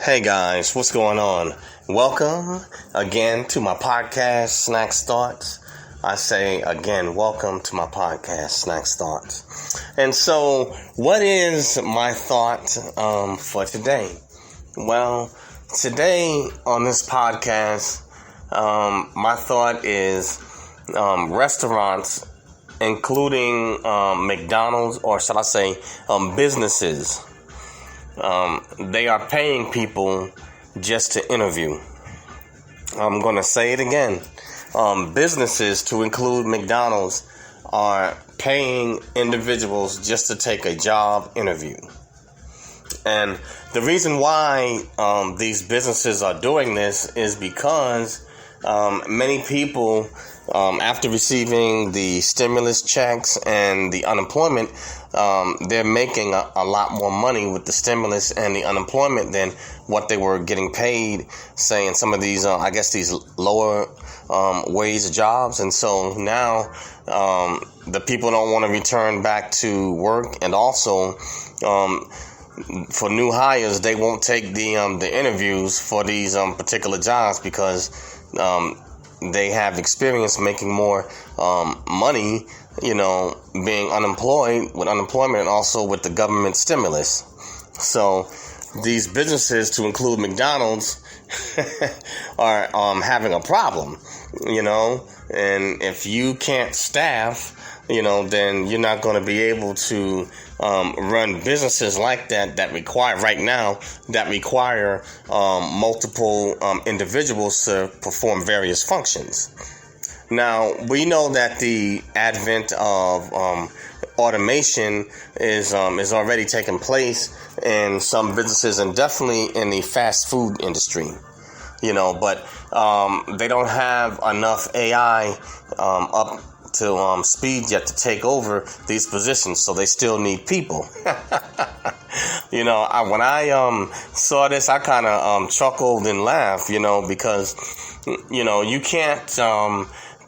Hey guys, what's going on? Welcome again to my podcast, Snacks Thoughts. I say again, welcome to my podcast, Snacks Thoughts. And so, what is my thought for today? Well, today on this podcast, my thought is restaurants, including McDonald's, or shall I say businesses. They are paying people just to interview. I'm going to say it again. Businesses, to include McDonald's, are paying individuals just to take a job interview. And the reason why these businesses are doing this is because many people, after receiving the stimulus checks and the unemployment, they're making a lot more money with the stimulus and the unemployment than what they were getting paid, say, in some of these, these lower wage jobs. And so now the people don't want to return back to work. And also, for new hires, they won't take the interviews for these particular jobs because they have experience making more money, being unemployed with unemployment and also with the government stimulus. So these businesses, to include McDonald's, are having a problem, and if you can't staff, then you're not going to be able to run businesses like that require multiple individuals to perform various functions. Now, we know that the advent of automation is already taking place in some businesses and definitely in the fast food industry. But they don't have enough AI up to speed yet to take over these positions, so they still need people. When I saw this, I kind of chuckled and laughed, because you can't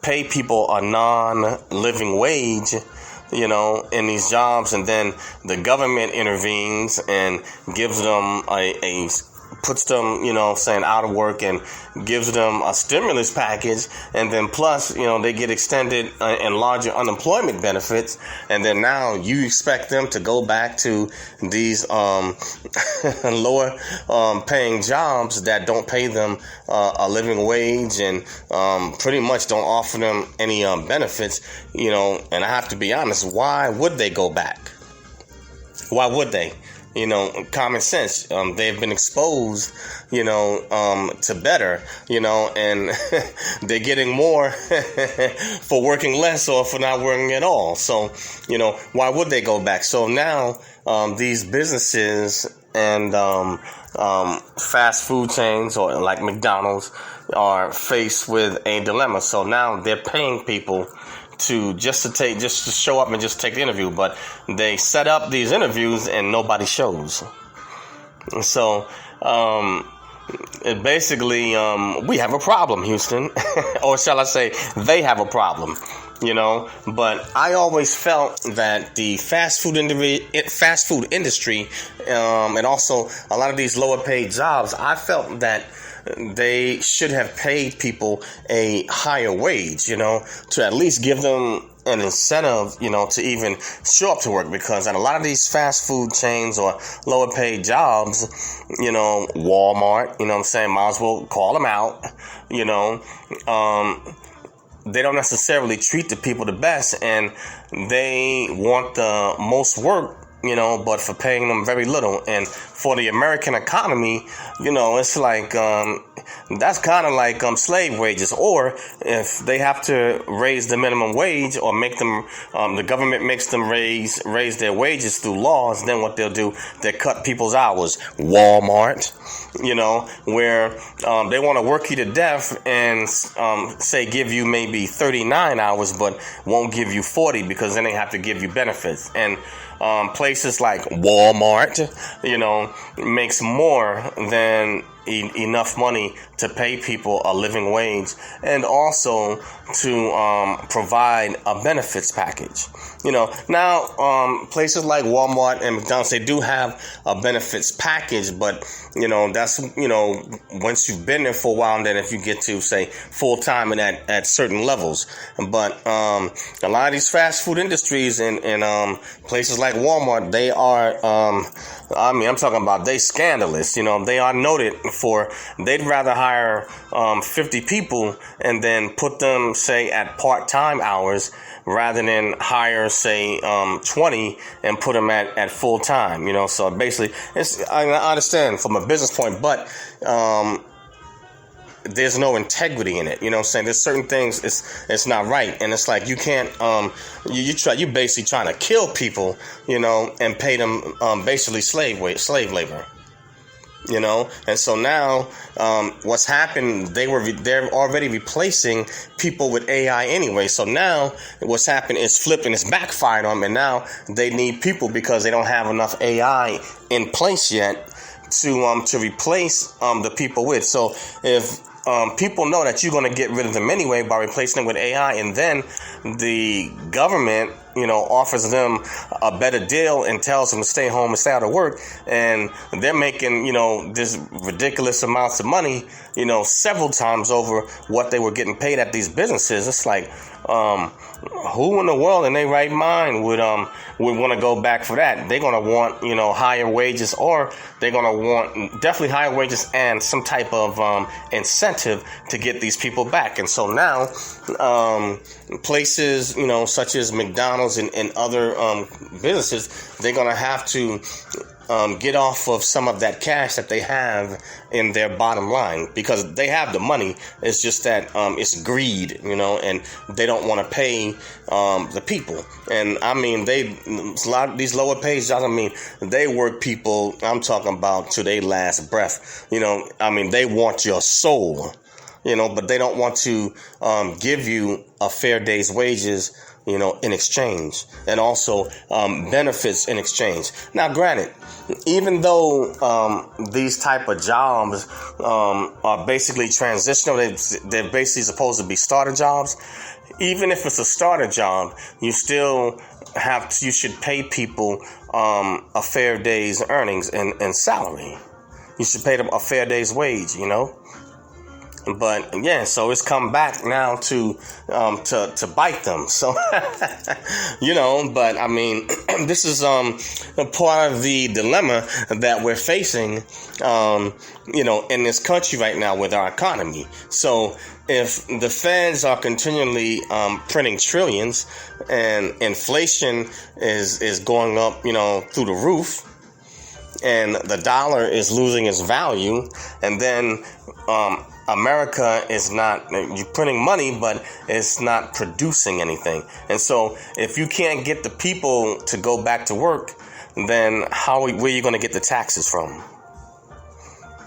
pay people a non-living wage, in these jobs, and then the government intervenes and gives them puts them, out of work and gives them a stimulus package. And then plus, they get extended and larger unemployment benefits. And then now you expect them to go back to these lower paying jobs that don't pay them a living wage and pretty much don't offer them any benefits, and I have to be honest, why would they go back? Why would they? Common sense. They've been exposed, to better, and they're getting more for working less or for not working at all. So, why would they go back? So now, these businesses and fast food chains, or like McDonald's, are faced with a dilemma. So now they're paying people to show up and just take the interview, but they set up these interviews and nobody shows. So basically we have a problem, Houston. Or shall I say they have a problem, but I always felt that the fast food industry and also a lot of these lower paid jobs, I felt that they should have paid people a higher wage, to at least give them an incentive, to even show up to work. Because at a lot of these fast food chains or lower paid jobs, Walmart, might as well call them out, they don't necessarily treat the people the best, and they want the most work, but for paying them very little. And for the American economy, it's like, that's kind of like slave wages. Or if they have to raise the minimum wage or make them, the government makes them raise their wages through laws, then what they'll do, they cut people's hours. Walmart, where they want to work you to death and say give you maybe 39 hours, but won't give you 40 because then they have to give you benefits. And places like Walmart, makes more than enough money to pay people a living wage, and also to provide a benefits package. Now places like Walmart and McDonald's, they do have a benefits package, but that's once you've been there for a while, and then if you get to say full time and at certain levels. But a lot of these fast food industries and places like Walmart, they are I'm talking about they scandalous. They are noted for they'd rather hire 50 people and then put them, say, at part-time hours rather than hire, say, 20 and put them at full time. So basically, I understand from a business point, but there's no integrity in it. Saying there's certain things it's not right, and it's like you can't you basically trying to kill people, and pay them basically slave labor. And so now what's happened, they're already replacing people with AI anyway. So now what's happened is flipping, it's backfired on them, and now they need people because they don't have enough AI in place yet to replace the people with. So if people know that you're going to get rid of them anyway by replacing them with AI, and then the government, offers them a better deal and tells them to stay home and stay out of work, and they're making, this ridiculous amounts of money, several times over what they were getting paid at these businesses. It's like, who in the world in their right mind would want to go back for that? They're going to want, higher wages, or they're going to want definitely higher wages and some type of incentive to get these people back. And so now places, such as McDonald's and other businesses, they're going to have to get off of some of that cash that they have in their bottom line, because they have the money. It's just that it's greed, and they don't want to pay the people. And I mean, a lot of these lower paid jobs, they work people, I'm talking about to their last breath. They want your soul, but they don't want to give you a fair day's wages, in exchange, and also benefits in exchange. Now, granted, even though these type of jobs are basically transitional, they're basically supposed to be starter jobs. Even if it's a starter job, you still you should pay people a fair day's earnings and salary. You should pay them a fair day's wage, But yeah, so it's come back now to bite them. So but this is a part of the dilemma that we're facing in this country right now with our economy. So if the feds are continually printing trillions, and inflation is going up through the roof, and the dollar is losing its value, and then America is not, you're printing money, but it's not producing anything. And so if you can't get the people to go back to work, then where are you going to get the taxes from?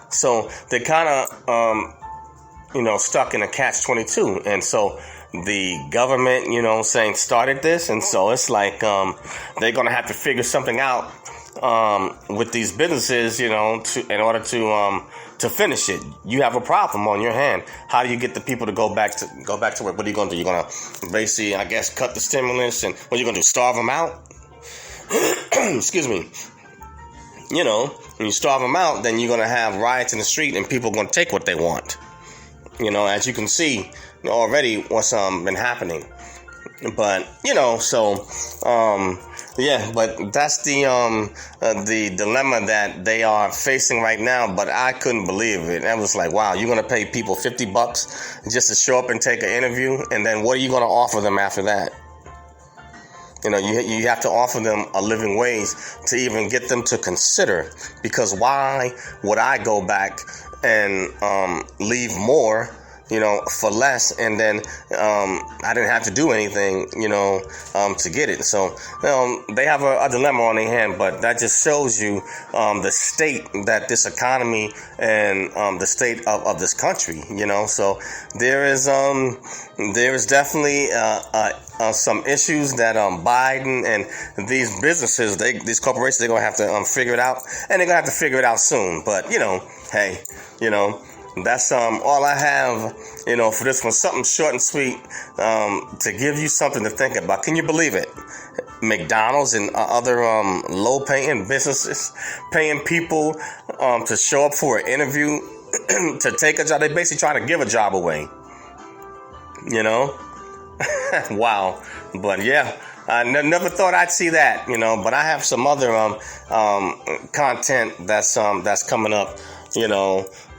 So they're kind of, stuck in a catch-22. And so the government, started this. And so it's like they're going to have to figure something out with these businesses, in order to finish it. You have a problem on your hand. How do you get the people to go back to work? What are you going to do? You're going to basically, I guess, cut the stimulus, and what are you going to do? Starve them out? Excuse me. When you starve them out, then you're going to have riots in the street, and people are going to take what they want. As you can see already, what's been happening. But but that's the dilemma that they are facing right now. But I couldn't believe it. I was like, wow, you're gonna pay people $50 just to show up and take an interview, and then what are you gonna offer them after that? You have to offer them a living wage to even get them to consider. Because why would I go back and leave more for less, and then I didn't have to do anything, to get it. So they have a dilemma on their hand, but that just shows you the state that this economy and the state of this country, So there is definitely some issues that Biden and these businesses, these corporations, they're gonna have to figure it out, and they're gonna have to figure it out soon. But hey, that's all I have, for this one. Something short and sweet to give you something to think about. Can you believe it? McDonald's and other low-paying businesses paying people to show up for an interview to take a job. They basically trying to give a job away. Wow. But yeah, I never thought I'd see that, but I have some other content that's coming up,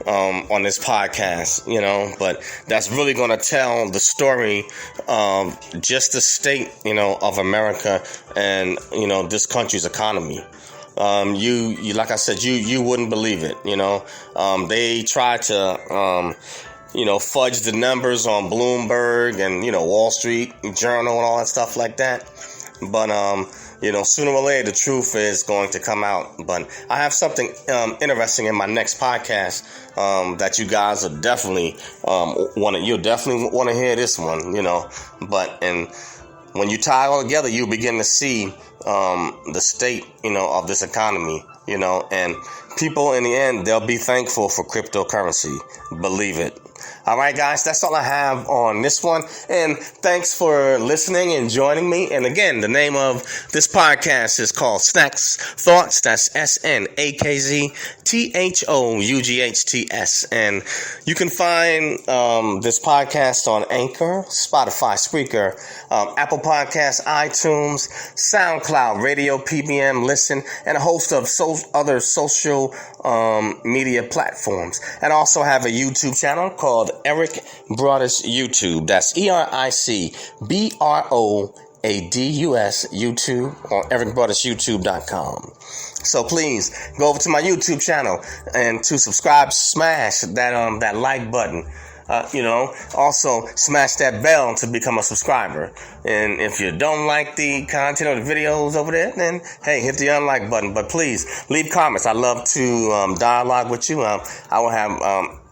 on this podcast, but that's really going to tell the story of just the state, of America and, this country's economy. You like I said, you wouldn't believe it, they try to, fudge the numbers on Bloomberg and, Wall Street Journal and all that stuff like that. But, sooner or later, the truth is going to come out. But I have something interesting in my next podcast that you guys are definitely you'll definitely want to hear this one, But when you tie it all together, you begin to see the state, of this economy, and people in the end, they'll be thankful for cryptocurrency. Believe it. All right, guys, that's all I have on this one. And thanks for listening and joining me. And again, the name of this podcast is called Snacks Thoughts. That's SNAKZTHOUGHTS. And you can find this podcast on Anchor, Spotify, Spreaker, Apple Podcasts, iTunes, SoundCloud, Radio PBM, Listen, and a host of other social media platforms. And I also have a YouTube channel called Eric Broadus YouTube. That's EricBroadus YouTube on ericbroadusyoutube.com. So please go over to my YouTube channel and to subscribe, smash that like button. Also smash that bell to become a subscriber. And if you don't like the content or the videos over there, then hey, hit the unlike button. But please leave comments. I love to dialogue with you. I will have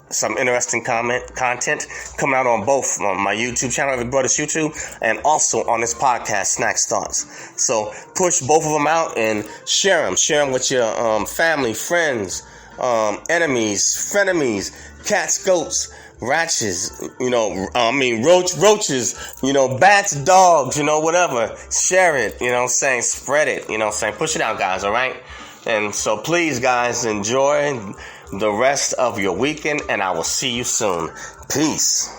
some interesting content coming out on both my YouTube channel, Eric Brothers YouTube, and also on this podcast, Snacks Thoughts. So push both of them out and share them. Share them with your family, friends, enemies, frenemies, cats, goats, ratchets, roaches, bats, dogs, whatever. Share it, spread it, push it out, guys, all right? And so please, guys, enjoy the rest of your weekend, and I will see you soon. Peace.